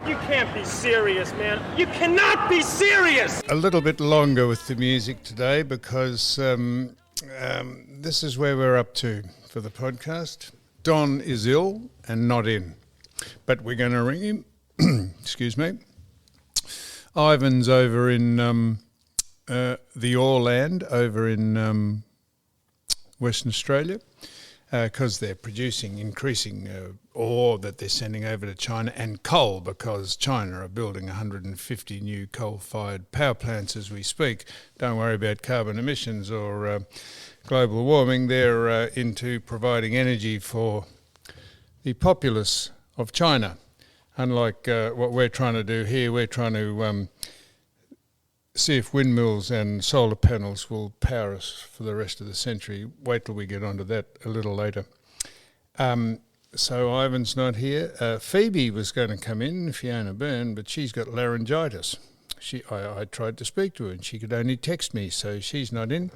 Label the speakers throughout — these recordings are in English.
Speaker 1: You can't be serious, man. You cannot be serious!
Speaker 2: A little bit longer with the music today because this is where we're up to for the podcast. Don is ill and not in, but we're going to ring him. Excuse me. Ivan's over in the Orland over in Western Australia because they're producing increasing ore that they're sending over to China, and coal, because China are building 150 new coal-fired power plants as we speak. Don't worry about carbon emissions or global warming. They're into providing energy for the populace of China. Unlike what we're trying to do here, we're trying to see if windmills and solar panels will power us for the rest of the century. Wait till we get onto that a little later. So Ivan's not here. Phoebe was going to come in, Fiona Byrne, but she's got laryngitis. I tried to speak to her and she could only text me, so she's not in.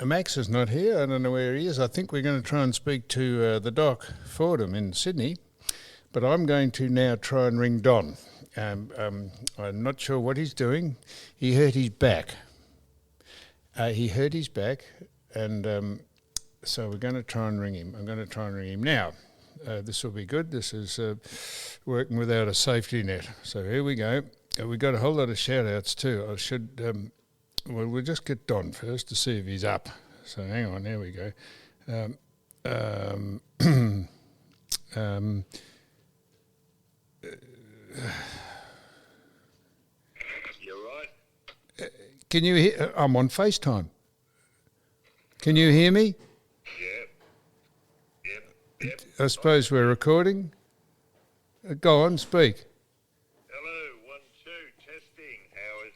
Speaker 2: Max is not here. I don't know where he is. I think we're going to try and speak to the Doc Fordham in Sydney, but I'm going to now try and ring Don. I'm not sure what he's doing. He hurt his back. And so we're going to try and ring him. I'm going to try and ring him now. This will be good. This is working without a safety net. So here we go. We've got a whole lot of shout-outs too. I should... we'll just get Don first to see if he's up. So hang on, there we go.
Speaker 3: You're right.
Speaker 2: Can you hear? I'm on FaceTime. Can you hear me?
Speaker 3: Yep.
Speaker 2: I suppose we're recording. Go on, speak.
Speaker 3: Hello, 1, 2, testing. How is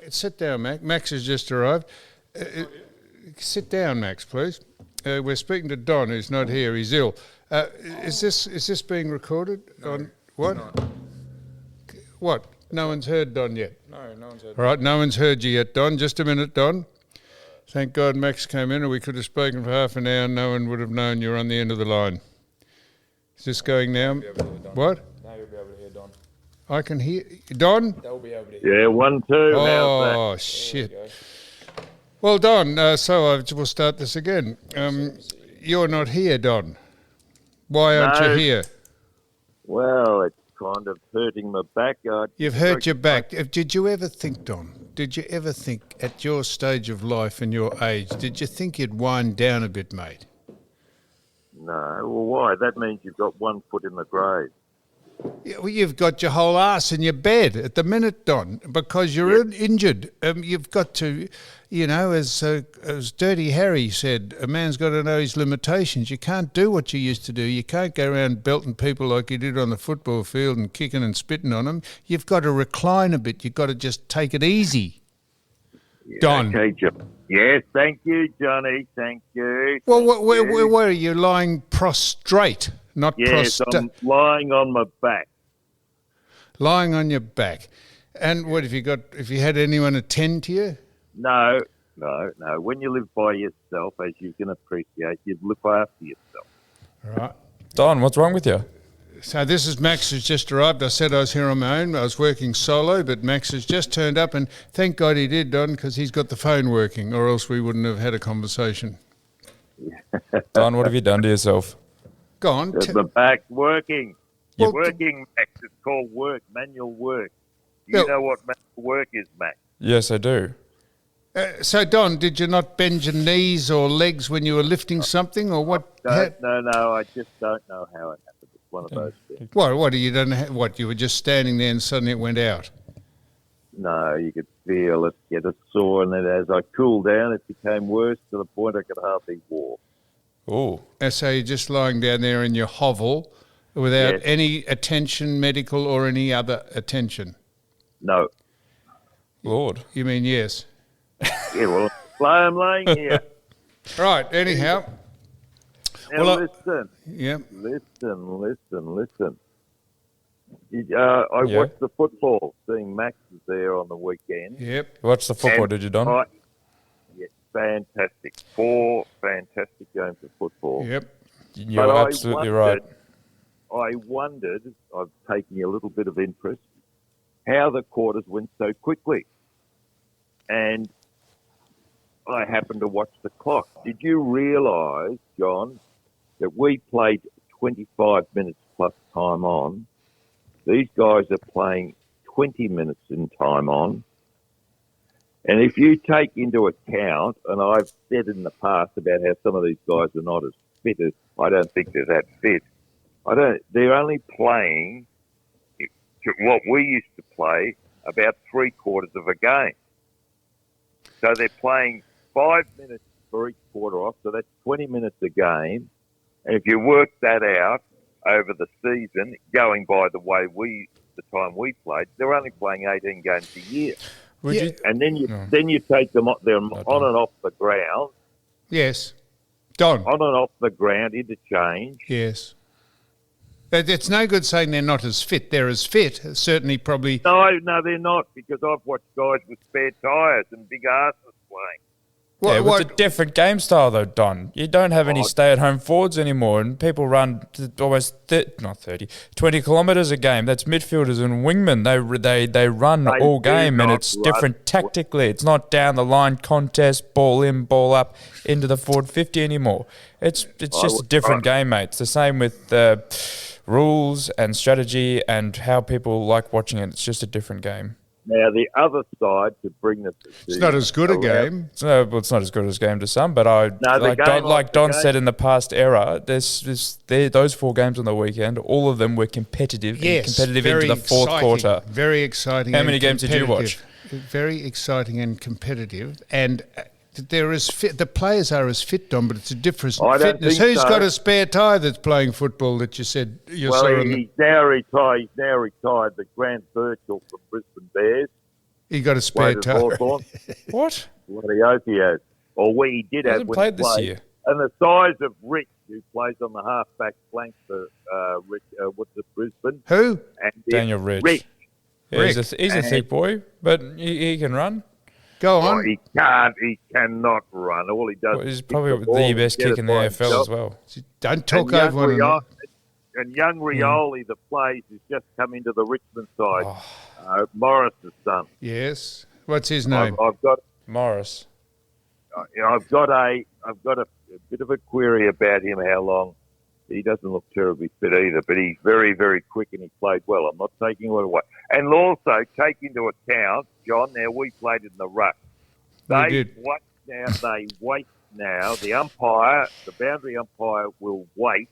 Speaker 3: that?
Speaker 2: Sit down, Max. Max has just arrived. Sit down, Max, please. We're speaking to Don, who's not here. He's ill. Is this being recorded?
Speaker 4: No,
Speaker 2: on what? What? No one's heard Don yet.
Speaker 4: No one's heard.
Speaker 2: All right, no one's heard you yet, Don. Just a minute, Don. Thank God Max came in, or we could have spoken for half an hour and no one would have known you're on the end of the line. Is this going now? What?
Speaker 4: Now you'll be able to hear Don.
Speaker 2: I can hear... Don?
Speaker 4: They'll be able to hear.
Speaker 3: Yeah, 1, 2.
Speaker 2: Oh,
Speaker 3: How's
Speaker 2: shit.
Speaker 4: There we go.
Speaker 2: Well, Don, so we'll start this again. You're not here, Don. Why aren't you here?
Speaker 3: that? Well, it's kind of hurting my back.
Speaker 2: You've hurt your back. Did you ever think, Don, at your stage of life and your age, did you think you'd wind down a bit, mate?
Speaker 3: No, well, why? That means you've got 1 foot in the grave.
Speaker 2: Yeah, well, you've got your whole arse in your bed at the minute, Don, because you're injured. You've got to, as Dirty Harry said, a man's got to know his limitations. You can't do what you used to do. You can't go around belting people like you did on the football field and kicking and spitting on them. You've got to recline a bit. You've got to just take it easy.
Speaker 3: Yeah,
Speaker 2: Don.
Speaker 3: Okay, John. Yes, thank you, Johnny. Thank you.
Speaker 2: Well, where are you? Lying prostrate, not
Speaker 3: Yes, I'm lying on my back.
Speaker 2: Lying on your back. And what have you had anyone attend to you?
Speaker 3: No. When you live by yourself, as you can appreciate, you look after yourself.
Speaker 2: All right.
Speaker 4: Don, what's wrong with you?
Speaker 2: So this is Max who's just arrived. I said I was here on my own. I was working solo, but Max has just turned up, and thank God he did, Don, because he's got the phone working, or else we wouldn't have had a conversation.
Speaker 4: Don, what have you done to yourself?
Speaker 2: Go on.
Speaker 3: The back working.
Speaker 2: Well,
Speaker 3: Working, Max. It's called work, manual work. You know what manual work is, Max?
Speaker 4: Yes, I do.
Speaker 2: So, Don, did you not bend your knees or legs when you were lifting something, or what?
Speaker 3: No, I just don't know how it happened. It's one of those things.
Speaker 2: What? You don't know what? You were just standing there and suddenly it went out.
Speaker 3: No, you could feel it get a sore, and then as I cooled down, it became worse to the point I could hardly walk.
Speaker 4: Oh.
Speaker 2: So you're just lying down there in your hovel without
Speaker 3: Yes.
Speaker 2: any attention, medical or any other attention?
Speaker 3: No.
Speaker 4: Lord.
Speaker 2: You mean yes?
Speaker 3: Yeah, well, I'm laying here.
Speaker 2: Right, anyhow.
Speaker 3: Now
Speaker 2: Well,
Speaker 3: listen.
Speaker 2: Yeah.
Speaker 3: Listen. I watched the football, seeing Max is there on the weekend.
Speaker 2: Yep.
Speaker 4: What's the football,
Speaker 3: And
Speaker 4: did you, Don?
Speaker 3: Fantastic. 4 fantastic games of football.
Speaker 2: Yep.
Speaker 4: You're
Speaker 3: But I
Speaker 4: absolutely
Speaker 3: wondered-
Speaker 4: right.
Speaker 3: I wondered, I've taken a little bit of interest, how the quarters went so quickly. And I happened to watch the clock. Did you realise, John, that we played 25 minutes plus time on? These guys are playing 20 minutes in time on. And if you take into account, and I've said in the past about how some of these guys are not as fit as, I don't think they're that fit. They're only playing what we used to play about 3/4 of a game. So they're playing 5 minutes for each quarter off, so that's 20 minutes a game. And if you work that out over the season, going by the way the time we played, they're only playing 18 games a year. And then you take them on and off the ground.
Speaker 2: Yes. Don.
Speaker 3: On and off the ground, interchange.
Speaker 2: Yes. But it's no good saying they're not as fit. They're as fit, certainly probably.
Speaker 3: No, they're not, because I've watched guys with spare tyres and big asses playing.
Speaker 4: It's a different game style, though, Don. You don't have any stay-at-home forwards anymore, and people run almost 20 kilometres a game. That's midfielders and wingmen. They run all game, and it's different tactically. It's not down the line contest, ball in, ball up into the forward 50 anymore. It's just a different game, mate. It's the same with rules and strategy and how people like watching it. It's just a different game.
Speaker 3: Now, the other side, to bring this...
Speaker 2: It's not as good a game.
Speaker 4: It's not as good as a game to some, but like Don said in the past era, there's those 4 games on the weekend, all of them were competitive.
Speaker 2: Yes,
Speaker 4: competitive into the fourth quarter.
Speaker 2: Very exciting.
Speaker 4: How many games did you watch?
Speaker 2: Very exciting and competitive. And there is the players are as fit, Don, but it's a different fitness. Who's got a spare tyre that's playing football that you said you saw?
Speaker 3: Well, he's now retired. The Grant Birchall from Brisbane Bears.
Speaker 2: He got a spare tyre.
Speaker 4: What?
Speaker 3: Bloody oath he has. Or he did have when
Speaker 4: played
Speaker 3: he
Speaker 4: this year.
Speaker 3: And the size of Rich, who plays on the half-back flank for Brisbane.
Speaker 2: Who?
Speaker 3: And
Speaker 4: Daniel Rich. Yeah, he's a thick boy, but he can run.
Speaker 2: Go on.
Speaker 3: He cannot run. All he does
Speaker 4: he's probably the best kick in the AFL as well.
Speaker 2: Don't talk over one another.
Speaker 3: And young Rioli, that plays, has just come into the Richmond side. Morris's son.
Speaker 2: Yes. What's his name?
Speaker 3: I've got
Speaker 4: Morris.
Speaker 3: I've got a bit of a query about him. How long? He doesn't look terribly fit either, but he's very, very quick and he played well. I'm not taking it away. And also take into account, John, now we played in the ruck. They wait now. The umpire, the boundary umpire, will wait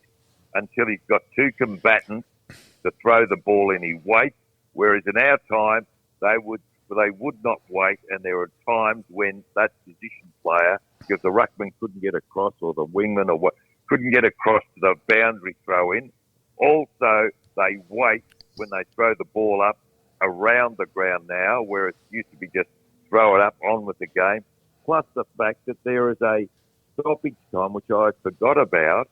Speaker 3: until he's got 2 combatants to throw the ball in. He waits, whereas in our time, they would not wait, and there were times when that position player, because the ruckman couldn't get across or the wingman or what, couldn't get across to the boundary throw-in. Also, they wait when they throw the ball up around the ground now, where it used to be just throw it up, on with the game. Plus the fact that there is a stoppage time, which I forgot about,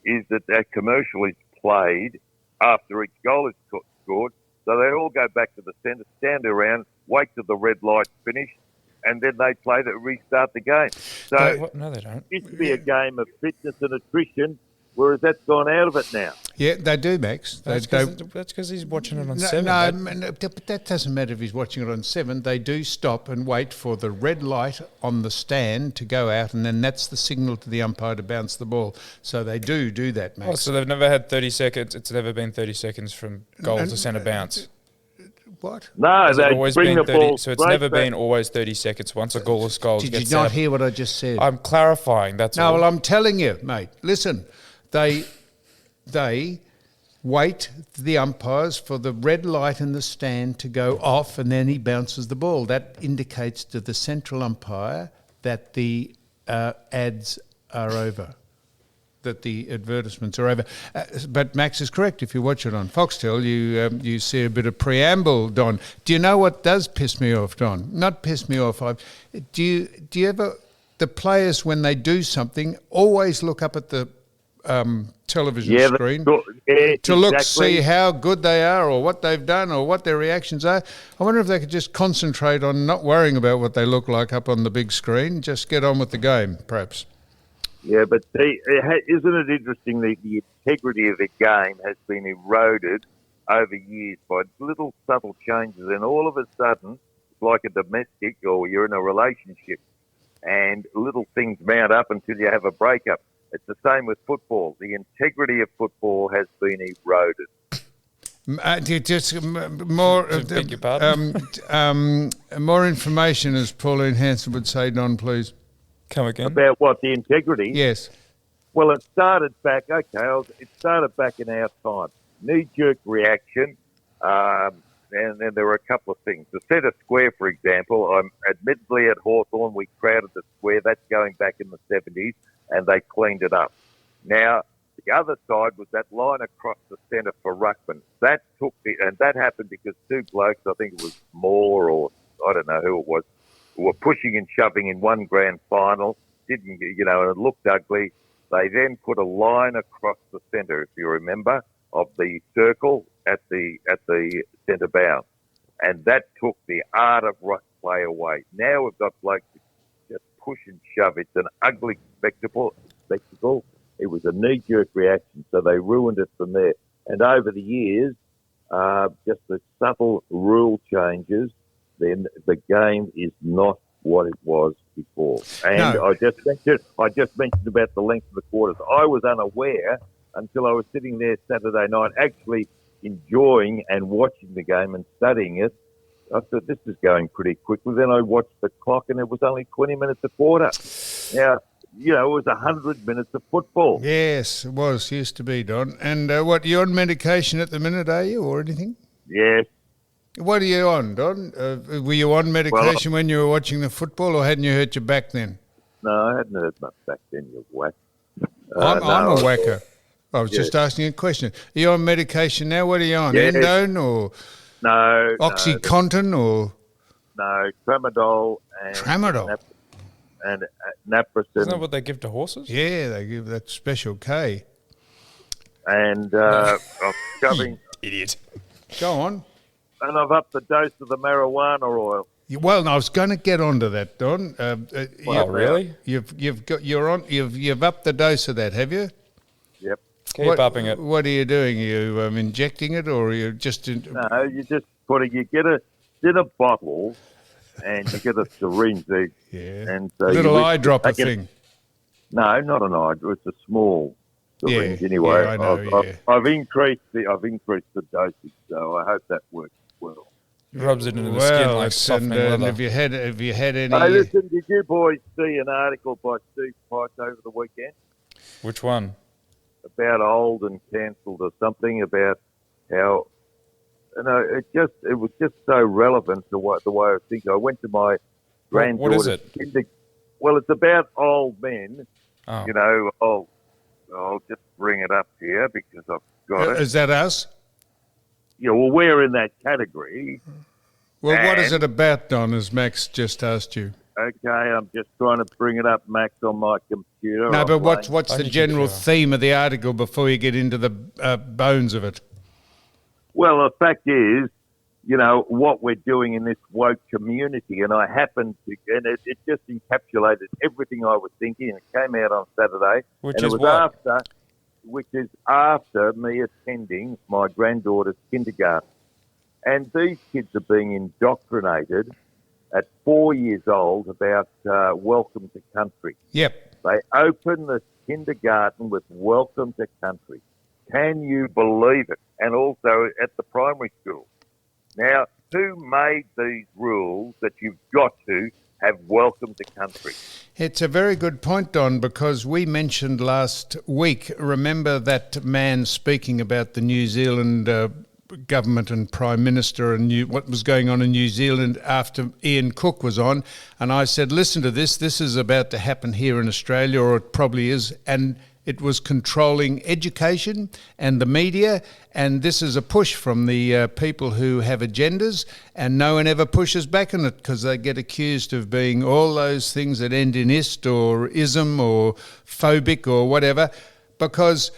Speaker 3: is that commercial is played after each goal is scored. So they all go back to the centre, stand around, wait till the red light's finished, and then they play to restart the game. So
Speaker 4: no, they don't.
Speaker 3: It used to be a game of fitness and attrition, whereas that's gone out of it now.
Speaker 2: Yeah, they do, Max.
Speaker 4: That's because he's watching it on 7.
Speaker 2: No, but that doesn't matter if he's watching it on 7. They do stop and wait for the red light on the stand to go out, and then that's the signal to the umpire to bounce the ball. So they do that, Max.
Speaker 4: Oh, so they've never had 30 seconds. It's never been 30 seconds from goal to centre bounce.
Speaker 2: What?
Speaker 3: No, they bring the ball.
Speaker 4: So it's never been always 30 seconds. Once a goalless goal gets set.
Speaker 2: Did you not hear what I just said?
Speaker 4: I'm clarifying. That's all.
Speaker 2: No, well, I'm telling you, mate. Listen, they wait the umpires for the red light in the stand to go off, and then he bounces the ball. That indicates to the central umpire that the ads are over, that the advertisements are over. But Max is correct. If you watch it on Foxtel, you see a bit of preamble, Don. Do you know what does piss me off, Don? Not piss me off. Do you ever, the players, when they do something, always look up at the television screen to look, see how good they are or what they've done or what their reactions are? I wonder if they could just concentrate on not worrying about what they look like up on the big screen, just get on with the game, perhaps.
Speaker 3: Yeah, but isn't it interesting that the integrity of the game has been eroded over years by little subtle changes, and all of a sudden, it's like a domestic or you're in a relationship, and little things mount up until you have a breakup. It's the same with football. The integrity of football has been eroded.
Speaker 4: Beg your pardon?
Speaker 3: More information, as Pauline Hanson would say, Don, please.
Speaker 4: Come again?
Speaker 3: About what, the integrity?
Speaker 2: Yes.
Speaker 3: Well, it started back in our time. Knee-jerk reaction, and then there were a couple of things. The centre square, for example, admittedly at Hawthorn, we crowded the square. That's going back in the 70s, and they cleaned it up. Now, the other side was that line across the centre for ruckman. That happened because two blokes, I think it was Moore or I don't know who it was, were pushing and shoving in one grand final. And it looked ugly. They then put a line across the centre, if you remember, of the circle at the centre bound, and that took the art of ruck play away. Now we've got blokes who just push and shove. It's an ugly spectacle. It was a knee-jerk reaction, so they ruined it from there. And over the years, just the subtle rule changes, then the game is not what it was before. And no. I just mentioned about the length of the quarters. I was unaware until I was sitting there Saturday night actually enjoying and watching the game and studying it. I thought, this is going pretty quickly. Then I watched the clock and it was only 20 minutes a quarter. Now, it was 100 minutes of football.
Speaker 2: Yes, it was. Used to be, Don. And you're on medication at the minute, are you, or anything?
Speaker 3: Yes.
Speaker 2: What are you on, Don? Were you on medication when you were watching the football, or hadn't you hurt your back then?
Speaker 3: No, I hadn't hurt my back then, you whack.
Speaker 2: I'm a whacker. I was just asking a question. Are you on medication now? What are you on?
Speaker 3: Yes.
Speaker 2: Endone or
Speaker 3: no?
Speaker 2: Oxycontin or
Speaker 3: no? Tramadol and
Speaker 2: Tramadol
Speaker 3: and naproxen.
Speaker 4: Isn't that what they give to horses?
Speaker 2: Yeah, they give that special K.
Speaker 3: And I'm shoving.
Speaker 4: Idiot.
Speaker 2: Go on.
Speaker 3: And I've upped the dose of the marijuana oil.
Speaker 2: Well, I was going to get onto that, Don.
Speaker 4: Really?
Speaker 2: You've upped the dose of that, have you?
Speaker 3: Yep.
Speaker 4: Keep upping it.
Speaker 2: What are you doing? Are you injecting it, or are you just?
Speaker 3: No, you just you get a bottle, and you get a syringe there.
Speaker 2: Yeah.
Speaker 3: And so
Speaker 2: little eyedropper thing.
Speaker 3: No, not an eye. It's a small syringe.
Speaker 2: Yeah.
Speaker 3: Anyway,
Speaker 2: yeah, I know,
Speaker 3: I've increased the dosage, so I hope that works well.
Speaker 4: Rubs it into the skin like softening leather.
Speaker 2: Have you had any?
Speaker 3: Hey, listen, did you boys see an article by Steve Price over the weekend?
Speaker 4: Which one?
Speaker 3: About old and cancelled or something, about how it was just so relevant to the way I think. I went to my granddaughter's.
Speaker 4: What is it?
Speaker 3: Well, it's about old men.
Speaker 4: Oh.
Speaker 3: I'll just bring it up here because I've got it.
Speaker 2: Is that us?
Speaker 3: Yeah, well, we're in that category.
Speaker 2: Well, what is it about, Don, as Max just asked you?
Speaker 3: Okay, I'm just trying to bring it up, Max, on my computer.
Speaker 2: No, but what's the general theme of the article before you get into the bones of it?
Speaker 3: Well, the fact is, what we're doing in this woke community, and I happened to, and it just encapsulated everything I was thinking, and it came out on Saturday.
Speaker 4: Which is
Speaker 3: after me attending my granddaughter's kindergarten. And these kids are being indoctrinated at 4 years old about welcome to country.
Speaker 2: Yep.
Speaker 3: They open the kindergarten with welcome to country. Can you believe it? And also at the primary school. Now, who made these rules that you've got to have welcome to country?
Speaker 2: It's a very good point, Don, because we mentioned last week, remember that man speaking about the New Zealand government and Prime Minister and what was going on in New Zealand after Ian Cook was on, and I said, listen to this is about to happen here in Australia, or it probably is, and it was controlling education and the media, and this is a push from the people who have agendas, and no one ever pushes back on it because they get accused of being all those things that end in ist or ism or phobic or whatever, because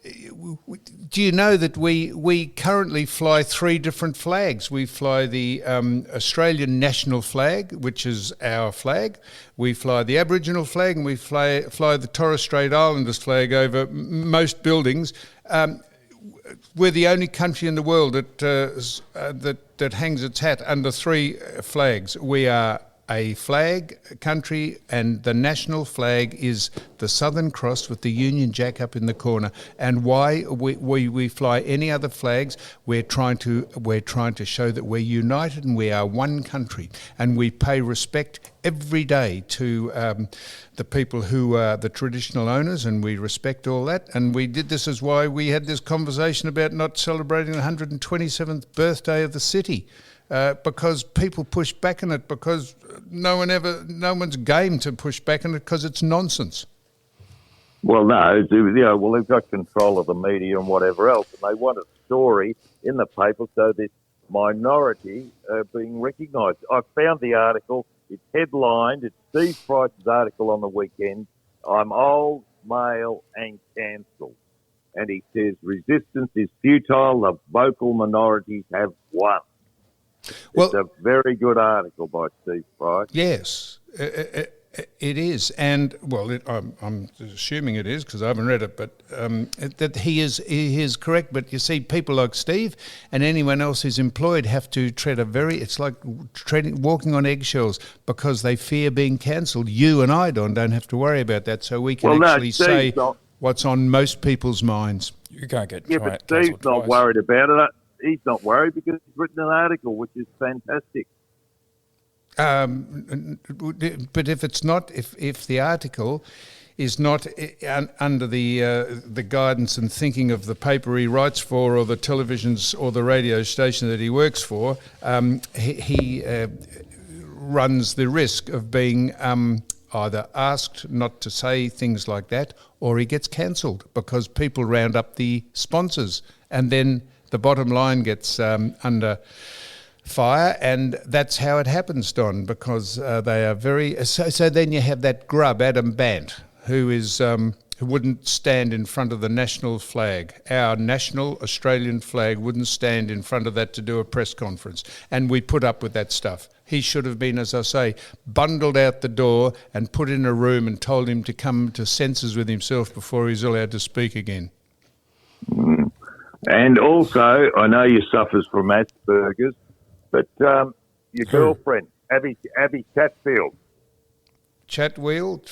Speaker 2: do you know that we currently fly 3 different flags? We fly the Australian national flag, which is our flag. We fly the Aboriginal flag, and we fly the Torres Strait Islanders flag over most buildings. We're the only country in the world that hangs its hat under 3 flags. We are a flag country, and the national flag is the Southern Cross with the Union Jack up in the corner. And why we fly any other flags? We're trying to show that we're united and we are one country, and we pay respect every day to the people who are the traditional owners, and we respect all that. And we did this is why we had this conversation about not celebrating the 127th birthday of the city. Because people push back on it, because no one's game to push back on it, because it's nonsense.
Speaker 3: Well, no, they've got control of the media and whatever else, and they want a story in the paper so this minority being recognised. I found the article. It's headlined. It's Steve Price's article on the weekend. I'm old, male, and cancelled. And he says resistance is futile. The vocal minorities have won. Well, it's a very good article by Steve Price.
Speaker 2: Yes, it is, and well, I'm assuming it is because I haven't read it, but that he is correct. But you see, people like Steve and anyone else who's employed have to tread it's like walking on eggshells because they fear being cancelled. You and I, Don, don't have to worry about that, so we can say what's on most people's minds.
Speaker 4: You can't get
Speaker 3: but Steve's not worried about it. He's not worried because he's written an article, which is fantastic.
Speaker 2: But if it's not, if the article is not under the guidance and thinking of the paper he writes for, or the televisions or the radio station that he works for, he runs the risk of being either asked not to say things like that, or he gets cancelled because people round up the sponsors, and then the bottom line gets under fire, and that's how it happens, Don, because they are very... So then you have that grub, Adam Bant, who wouldn't stand in front of the national flag. Our national Australian flag wouldn't stand in front of that to do a press conference, and we put up with that stuff. He should have been, as I say, bundled out the door and put in a room and told him to come to senses with himself before he's allowed to speak again.
Speaker 3: Mm. And also, I know you suffers from Asperger's, but your girlfriend, Abby Chatfield.
Speaker 2: Chatfield?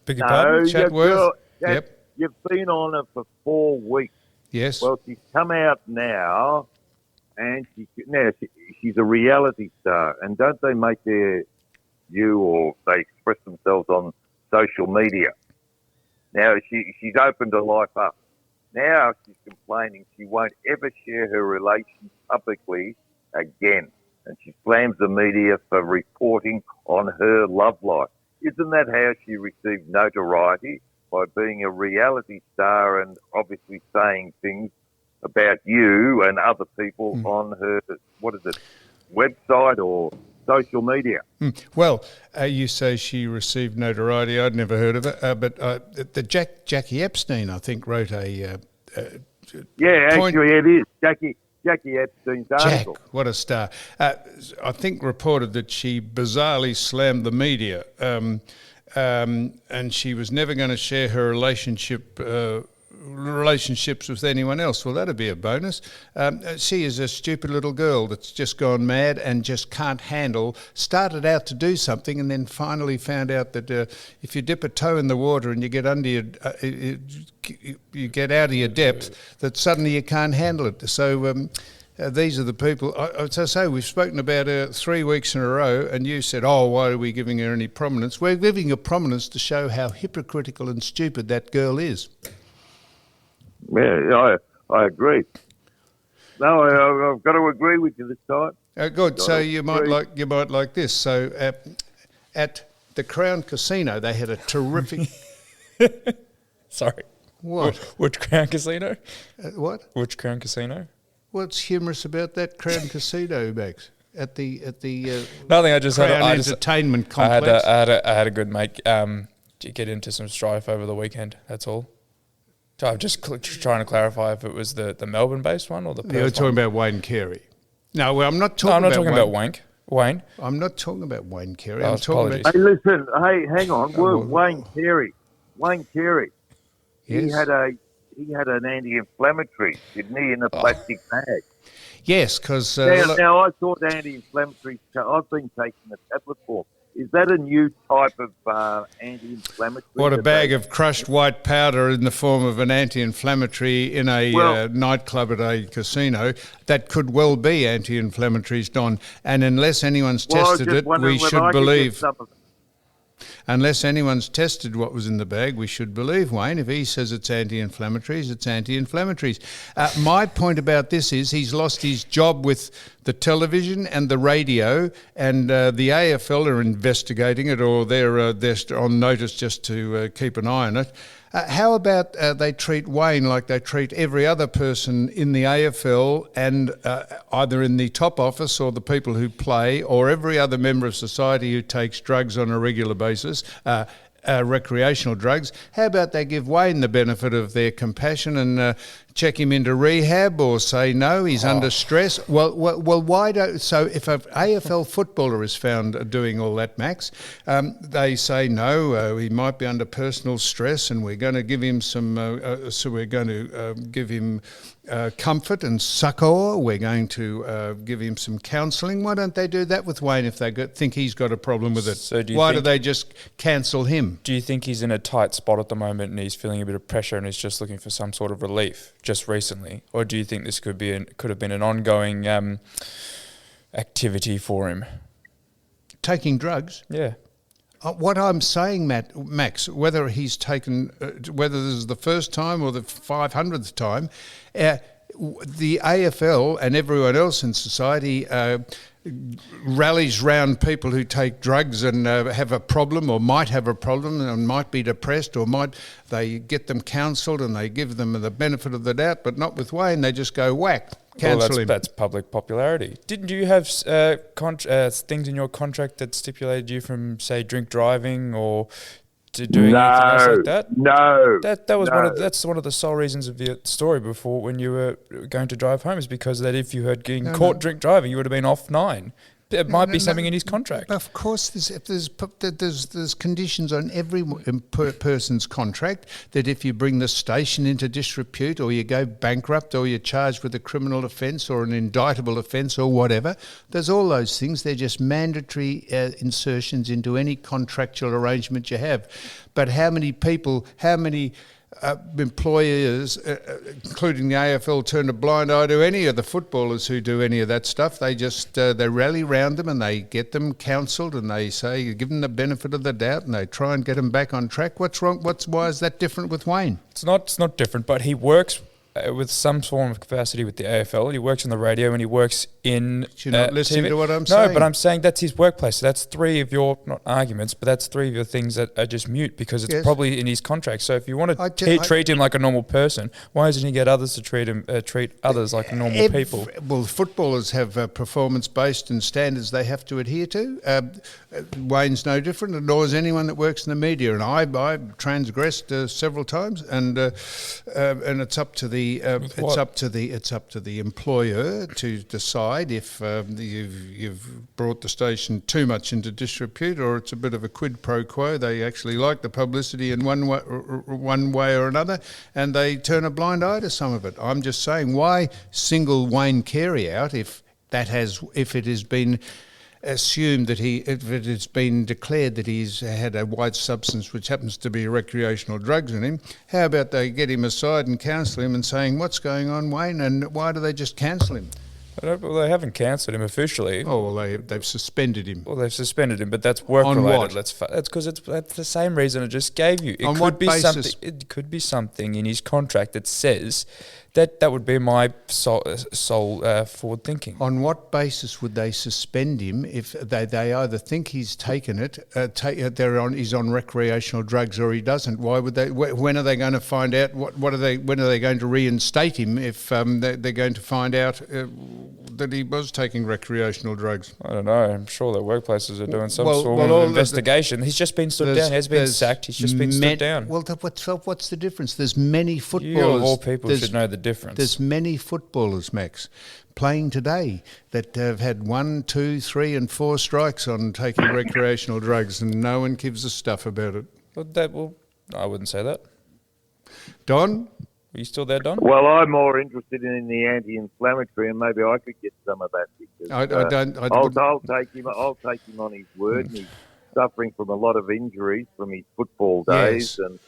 Speaker 4: Beg your pardon?
Speaker 2: Chatworth? Yep.
Speaker 3: You've been on her for 4 weeks.
Speaker 2: Yes.
Speaker 3: Well, she's come out now, and she's a reality star. And don't they make they express themselves on social media? Now, she's opened her life up. Now she's complaining she won't ever share her relations publicly again. And she slams the media for reporting on her love life. Isn't that how she received notoriety? By being a reality star and obviously saying things about you and other people on her, website or social media.
Speaker 2: Well, you say she received notoriety. I'd never heard of it, but the Jackie Epstein, I think, wrote a...
Speaker 3: actually it is. Jackie Epstein's article.
Speaker 2: Jack, what a star. I think reported that she bizarrely slammed the media and she was never going to share her relationships with anyone else. Well, that'd be a bonus. She is a stupid little girl that's just gone mad and just can't handle, started out to do something and then finally found out that if you dip a toe in the water and you get under you get out of your depth, that suddenly you can't handle it. So these are the people. As I say, we've spoken about her 3 weeks in a row, and you said, why are we giving her any prominence? We're giving her prominence to show how hypocritical and stupid that girl is.
Speaker 3: Yeah, I agree. No, I've got to agree with you this time.
Speaker 2: Good. So you might like this. So at the Crown Casino, they had a terrific.
Speaker 4: Sorry.
Speaker 2: What?
Speaker 4: Which Crown Casino?
Speaker 2: What?
Speaker 4: Which Crown Casino?
Speaker 2: What's humorous about that Crown Casino, Max? At the
Speaker 4: nothing. I just
Speaker 2: Crown
Speaker 4: had
Speaker 2: entertainment complex.
Speaker 4: I had a good mate get into some strife over the weekend. That's all. So I'm just trying to clarify if it was the Melbourne-based one or the Perth
Speaker 2: You're talking
Speaker 4: one.
Speaker 2: about Wayne Carey. No, well, I'm not talking
Speaker 4: No, I'm not
Speaker 2: about
Speaker 4: talking about Wayne.
Speaker 2: I'm not talking about Wayne Carey.
Speaker 4: Oh,
Speaker 2: I'm talking
Speaker 4: apologies.
Speaker 2: about...
Speaker 3: Hey, listen. Hey, hang on.
Speaker 2: well-
Speaker 3: Wayne Carey. Wayne Carey. He
Speaker 2: Yes.
Speaker 3: had an anti-inflammatory, didn't he, in a plastic bag?
Speaker 2: Yes, because...
Speaker 3: Now, I thought anti-inflammatory. I've been taking the tablet form. Is that a new type of anti-inflammatory?
Speaker 2: what, a
Speaker 3: that
Speaker 2: bag
Speaker 3: they-
Speaker 2: of crushed white powder in the form of an anti-inflammatory in a
Speaker 3: Well-
Speaker 2: nightclub at a casino, that could well be anti-inflammatories, Don. And unless anyone's
Speaker 3: Well, I was
Speaker 2: tested
Speaker 3: just
Speaker 2: it,
Speaker 3: wondering
Speaker 2: we
Speaker 3: whether
Speaker 2: should
Speaker 3: I could get
Speaker 2: believe...
Speaker 3: some of it.
Speaker 2: Unless anyone's tested what was in the bag, we should believe Wayne. If he says it's anti-inflammatories, it's anti-inflammatories. My point about this is he's lost his job with the television and the radio, and the AFL are investigating it, or they're on notice just to keep an eye on it. How about they treat Wayne like they treat every other person in the AFL, and either in the top office or the people who play, or every other member of society who takes drugs on a regular basis, recreational drugs? How about they give Wayne the benefit of their compassion and check him into rehab, or say no, he's under stress? Well, why don't... So if an AFL footballer is found doing all that, Max, they say no, he might be under personal stress, and we're going to give him some... so we're going to give him comfort and succour. We're going to give him some counselling. Why don't they do that with Wayne if they think he's got a problem with it?
Speaker 4: So
Speaker 2: Why do they just cancel him?
Speaker 4: Do you think he's in a tight spot at the moment and he's feeling a bit of pressure and he's just looking for some sort of relief just recently? Or do you think this could have been an ongoing activity for him?
Speaker 2: Taking drugs?
Speaker 4: Yeah.
Speaker 2: What I'm saying, Max, whether he's taken, whether this is the first time or the 500th time, the AFL and everyone else in society rallies round people who take drugs and have a problem, or might have a problem, and might be depressed, or they get them counselled and they give them the benefit of the doubt, but not with Wayne. They just go whack. Cancel him.
Speaker 4: That's public popularity. Didn't you have things in your contract that stipulated you from, say, drink driving or to doing anything else like that?
Speaker 3: No.
Speaker 4: That was that's one of the sole reasons of the story before, when you were going to drive home, is because that if you had been caught drink driving, you would have been off 9. It might be something in his contract.
Speaker 2: Of course, there's conditions on every person's contract that if you bring the station into disrepute, or you go bankrupt, or you're charged with a criminal offence or an indictable offence or whatever, there's all those things. They're just mandatory insertions into any contractual arrangement you have. But how many employers, including the AFL, turn a blind eye to any of the footballers who do any of that stuff? They just they rally round them and they get them counselled, and they say, give them the benefit of the doubt, and they try and get them back on track. What's wrong? Why is that different with Wayne?
Speaker 4: It's not different, but he works with some form of capacity with the AFL. He works on the radio and he works in
Speaker 2: You're not listening
Speaker 4: TV.
Speaker 2: to what I'm saying.
Speaker 4: No, but I'm saying that's his workplace. So that's 3 of your, not arguments, but that's 3 of your things that are just mute, because it's probably in his contract. So if you want to treat him like a normal person, why doesn't he get others to treat others like normal people?
Speaker 2: Well, footballers have performance-based and standards they have to adhere to. Wayne's no different, and nor is anyone that works in the media. And I've transgressed several times, and it's up to the it's up to the employer to decide if you've brought the station too much into disrepute, or it's a bit of a quid pro quo. They actually like the publicity in one way or another, and they turn a blind eye to some of it. I'm just saying, why single Wayne Carey out if it has been assumed that if it has been declared that he's had a white substance which happens to be recreational drugs in him? How about they get him aside and counsel him and saying, what's going on, Wayne, and why do they just cancel him?
Speaker 4: Well, they haven't cancelled him officially.
Speaker 2: Oh, well, they've suspended him.
Speaker 4: Well, they've suspended him, but that's work-related.
Speaker 2: On what?
Speaker 4: That's because that's the same reason I just gave you.
Speaker 2: On what basis?
Speaker 4: It could be something in his contract that says that would be my sole forward thinking.
Speaker 2: On what basis would they suspend him if they either think he's taken it, he's on recreational drugs, or he doesn't? Why would they? When are they going to find out? When are they going to reinstate him if they're going to find out that he was taking recreational drugs?
Speaker 4: I don't know. I'm sure that workplaces are doing some
Speaker 2: Well,
Speaker 4: sort
Speaker 2: well, all
Speaker 4: of
Speaker 2: the-
Speaker 4: investigation. He's just been stood down. He hasn't been sacked. He's just been stood down.
Speaker 2: Well, what's the difference? There's many footballers.
Speaker 4: You of all people should know the difference.
Speaker 2: There's many footballers, Max, playing today that have had 1, 2, 3 and 4 strikes on taking recreational drugs, and no one gives a stuff about it.
Speaker 4: I wouldn't say that.
Speaker 2: Don?
Speaker 4: Are you still there, Don?
Speaker 3: Well, I'm more interested in the anti-inflammatory, and maybe I could get some of that because I'll take him. I'll take him on his word. And he's suffering from a lot of injuries from his football days, and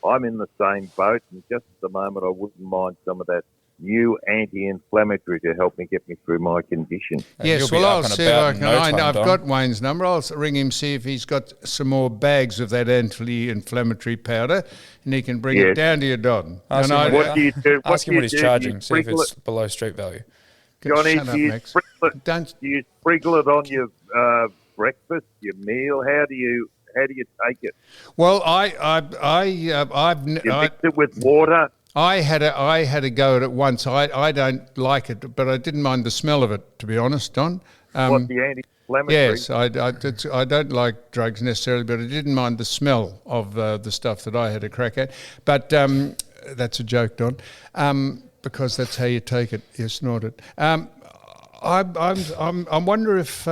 Speaker 3: I'm in the same boat. And just at the moment, I wouldn't mind some of that new anti-inflammatory to help me get me through my condition.
Speaker 2: Yes, well, I'll see if I can. I've got Wayne's number. I'll ring him, see if he's got some more bags of that anti-inflammatory powder, and he can bring it down to you, Don.
Speaker 4: Ask him
Speaker 3: what do you do?
Speaker 4: Ask him what he's charging. See if it's below street value.
Speaker 3: Johnny, do you sprinkle it on your breakfast, your meal? How do you take it?
Speaker 2: Well, I've
Speaker 3: you mix it with water.
Speaker 2: I had a go at it once. I don't like it, but I didn't mind the smell of it, to be honest, Don.
Speaker 3: What, the anti-inflammatory?
Speaker 2: Yes, I don't like drugs necessarily, but I didn't mind the smell of the stuff that I had a crack at. But that's a joke, Don, because that's how you take it. You snort it. I wonder if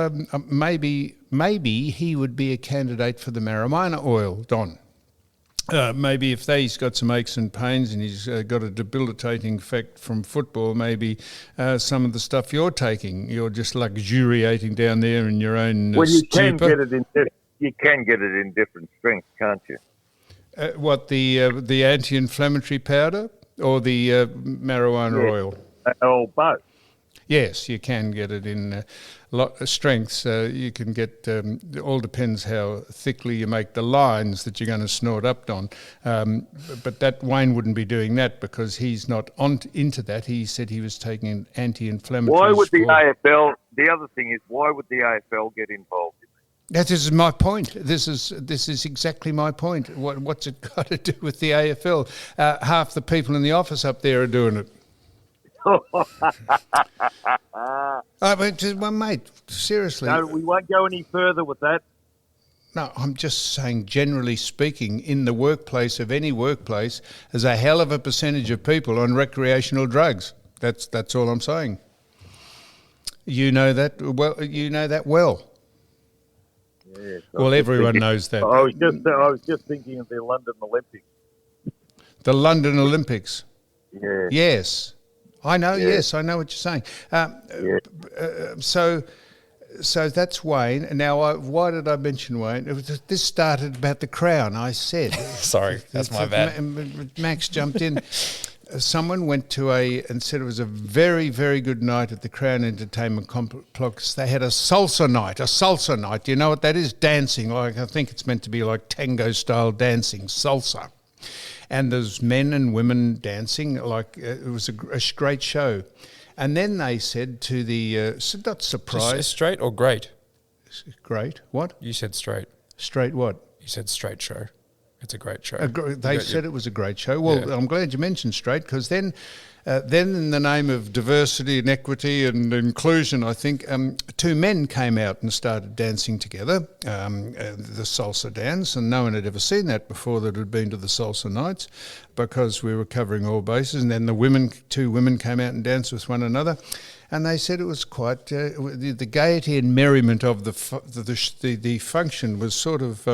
Speaker 2: maybe he would be a candidate for the marijuana oil, Don. Maybe if he's got some aches and pains and he's got a debilitating effect from football, maybe some of the stuff you're taking, you're just luxuriating down there in your own
Speaker 3: Well, you
Speaker 2: stupor.
Speaker 3: can get it in different strengths, can't you?
Speaker 2: What, the anti-inflammatory powder or the marijuana oil?
Speaker 3: Oh, both.
Speaker 2: Yes, you can get it in lot of strengths. You can get, it all depends how thickly you make the lines that you're going to snort up on. But that Wayne wouldn't be doing that because he's not into that. He said he was taking an anti-inflammatory.
Speaker 3: Why would the AFL, the other thing is, why would the AFL get involved in
Speaker 2: that is my point. This is exactly my point. What's it got to do with the AFL? Half the people in the office up there are doing it. Well, mate, seriously.
Speaker 3: No, we won't go any further with that.
Speaker 2: No, I'm just saying, generally speaking, in the workplace of any workplace, there's a hell of a percentage of people on recreational drugs. That's all I'm saying. You know that well.
Speaker 3: Yes,
Speaker 2: well, everyone knows that.
Speaker 3: I was just thinking of the London Olympics.
Speaker 2: The London Olympics.
Speaker 3: Yeah.
Speaker 2: Yes. I know, yes, I know what you're saying. So that's Wayne. Now, why did I mention Wayne? This started about the Crown, I said.
Speaker 4: Sorry, that's my bad. Max
Speaker 2: jumped in. Someone went to and said it was a very, very good night at the Crown Entertainment Complex. They had a salsa night. You know what that is? Dancing. I think it's meant to be like tango-style dancing, salsa. And there's men and women dancing, like it was a great show. And then they said to the, not surprised.
Speaker 4: Straight or great?
Speaker 2: Great, what?
Speaker 4: You said straight.
Speaker 2: Straight what?
Speaker 4: You said straight show. It's a great show.
Speaker 2: They said it was a great show. Well, I'm glad you mentioned straight, because then in the name of diversity and equity and inclusion, I think, 2 men came out and started dancing together, the salsa dance, and no one had ever seen that before that had been to the salsa nights, because we were covering all bases. And then 2 women came out and danced with one another. And they said it was quite the gaiety and merriment of the function was sort of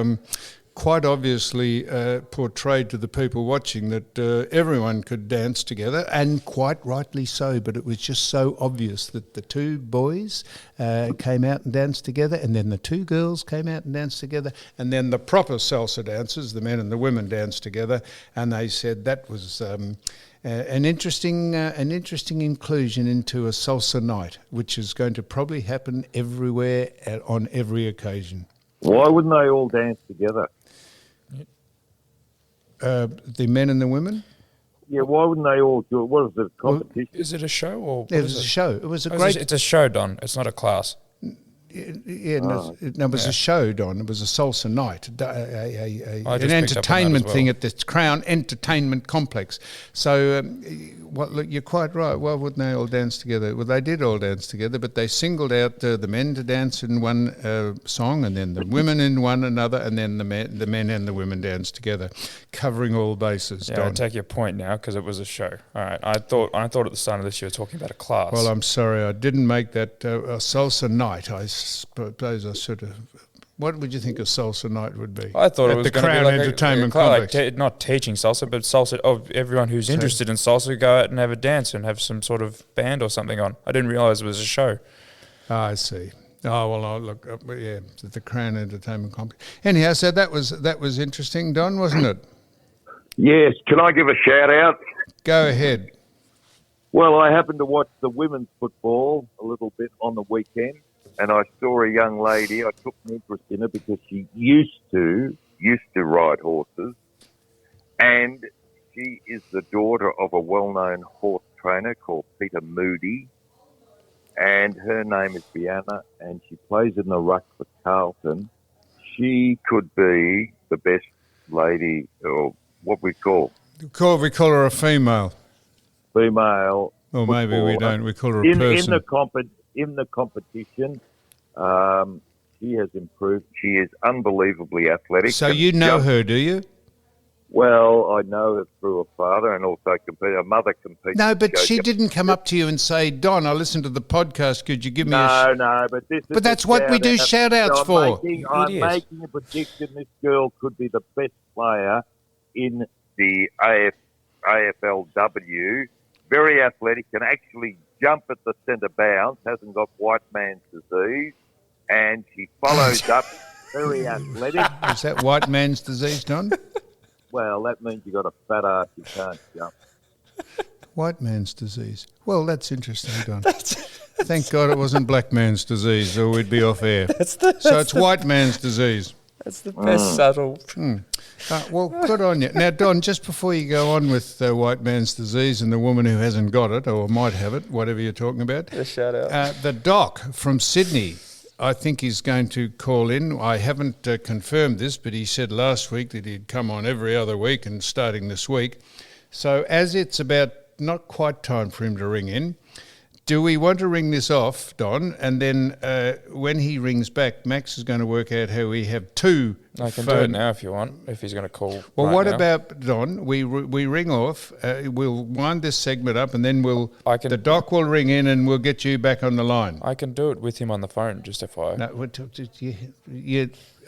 Speaker 2: quite obviously portrayed to the people watching that everyone could dance together, and quite rightly so. But it was just so obvious that the 2 boys came out and danced together, and then the 2 girls came out and danced together, and then the proper salsa dancers, the men and the women, danced together. And they said that was an interesting inclusion into a salsa night, which is going to probably happen everywhere on every occasion.
Speaker 3: Why wouldn't they all dance together?
Speaker 2: The men and the women?
Speaker 3: Yeah, why wouldn't they all do it? What is it, competition?
Speaker 4: Is it a show or?
Speaker 2: It was a show. It was a great.
Speaker 4: It's a show, Don. It's not a class.
Speaker 2: It was a show, Don. It was a salsa night, an entertainment thing at the Crown Entertainment Complex. So look, you're quite right. Why wouldn't they all dance together? Well, they did all dance together, but they singled out the men to dance in one song, and then the women in one another, and then the men and the women dance together, covering all bases.
Speaker 4: Yeah,
Speaker 2: Don.
Speaker 4: I take your point now because it was a show. All right, I thought at the start of this you were talking about a class.
Speaker 2: Well, I'm sorry, I didn't make that a salsa night. I suppose I should have. What would you think a salsa night would be?
Speaker 4: I thought
Speaker 2: at
Speaker 4: it was
Speaker 2: the
Speaker 4: going to be
Speaker 2: Crown
Speaker 4: like
Speaker 2: Entertainment
Speaker 4: like
Speaker 2: Complex.
Speaker 4: not teaching salsa, but salsa. Oh, everyone who's interested in salsa go out and have a dance and have some sort of band or something on. I didn't realise it was a show.
Speaker 2: I see. Oh well, look, yeah, the Crown Entertainment Complex. Anyhow, so that was interesting, Don, wasn't it?
Speaker 3: Yes. Can I give a shout out?
Speaker 2: Go ahead.
Speaker 3: Well, I happened to watch the women's football a little bit on the weekend, and I saw a young lady. I took an interest in her because she used to ride horses, and she is the daughter of a well-known horse trainer called Peter Moody, and her name is Bianna, and she plays in the ruck for Carlton. She could be the best lady, or what we call
Speaker 2: We call her a female.
Speaker 3: female.
Speaker 2: Or maybe we
Speaker 3: footballer.
Speaker 2: don't. We call her a person.
Speaker 3: In the competition, she has improved. She is unbelievably athletic.
Speaker 2: So you know her, do you?
Speaker 3: Well, I know her through her father, and also her mother competes.
Speaker 2: No, but she didn't come up to you and say, "Don, I listened to the podcast. Could you give me a?"
Speaker 3: No, but this.
Speaker 2: But that's what we do shout-outs for.
Speaker 3: I'm making a prediction. This girl could be the best player in the AFLW. Very athletic, can actually jump at the centre bounce, hasn't got white man's disease, and she follows up, very athletic.
Speaker 2: Is that white man's disease, Don?
Speaker 3: Well, that means you got a fat ass, you can't jump.
Speaker 2: White man's disease. Well, that's interesting, Don. Thank God it wasn't black man's disease, or we'd be off air. So it's white man's disease.
Speaker 4: That's the best subtle.
Speaker 2: Well, good on you. Now, Don, just before you go on with white man's disease and the woman who hasn't got it or might have it, whatever you're talking about,
Speaker 4: A shout out.
Speaker 2: the doc from Sydney, I think he's going to call in. I haven't confirmed this, but he said last week that he'd come on every other week and starting this week. So as it's about not quite time for him to ring in, do we want to ring this off, Don? And then when he rings back, Max is going to work out how we have two.
Speaker 4: I can do it now if you want, if he's going to call.
Speaker 2: Well,
Speaker 4: right
Speaker 2: what
Speaker 4: now.
Speaker 2: about, Don? We ring off, we'll wind this segment up, and then the doc will ring in and we'll get you back on the line.
Speaker 4: I can do it with him on the phone, just FYI.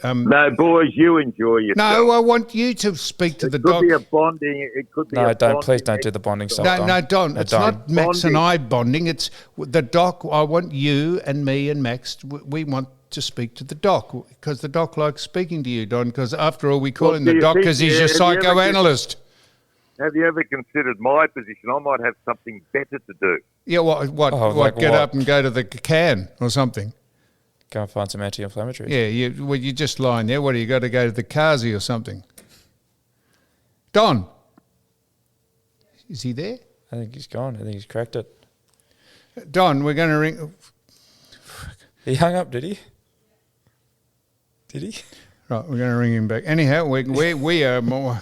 Speaker 3: No, boys, you enjoy yourself.
Speaker 2: No, I want you to speak to the doc.
Speaker 3: It could be a bonding. It could be
Speaker 4: No, don't. Please don't do the bonding stuff.
Speaker 2: No, Don. It's not Max and I bonding. It's the doc. I want you and me and Max. We want to speak to the doc because the doc likes speaking to you, Don. Because after all, we call him the doc because he's your psychoanalyst.
Speaker 3: Have you ever considered my position? I might have something better to do.
Speaker 2: Yeah, what? Get up and go to the can or something.
Speaker 4: Go and find some anti-inflammatories.
Speaker 2: Yeah, you're just lying there. What, do you got to go to the Kazi or something? Don, is he there?
Speaker 4: I think he's gone. I think he's cracked it.
Speaker 2: Don, we're going to ring.
Speaker 4: He hung up, did he? Did he?
Speaker 2: Right, we're going to ring him back. Anyhow, we are more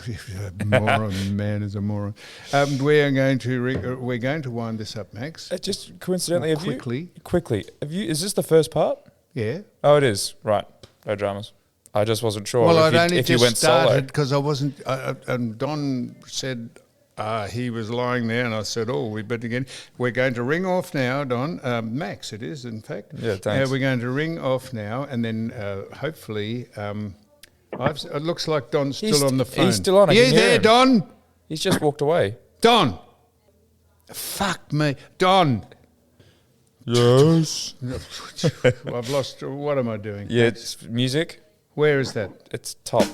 Speaker 2: moron. Man is a moron. We're going to wind this up, Max.
Speaker 4: Just coincidentally,
Speaker 2: Quickly.
Speaker 4: Is this the first part?
Speaker 2: Yeah.
Speaker 4: Oh, it is. Right. No dramas. I just wasn't sure
Speaker 2: Well,
Speaker 4: if you went
Speaker 2: started
Speaker 4: solo.
Speaker 2: because I wasn't. And Don said he was lying there, and I said, "Oh, we better get." We're going to ring off now, Don. Max, it is, in fact.
Speaker 4: Yeah, thanks.
Speaker 2: We're going to ring off now, and then hopefully, it looks like Don's still on the phone.
Speaker 4: He's still on. I
Speaker 2: You
Speaker 4: can hear
Speaker 2: there,
Speaker 4: him.
Speaker 2: Don?
Speaker 4: He's just walked away.
Speaker 2: Don. Fuck me, Don.
Speaker 4: Yes.
Speaker 2: I've lost. What am I doing?
Speaker 4: Yeah, it's music.
Speaker 2: Where is that?
Speaker 4: It's top.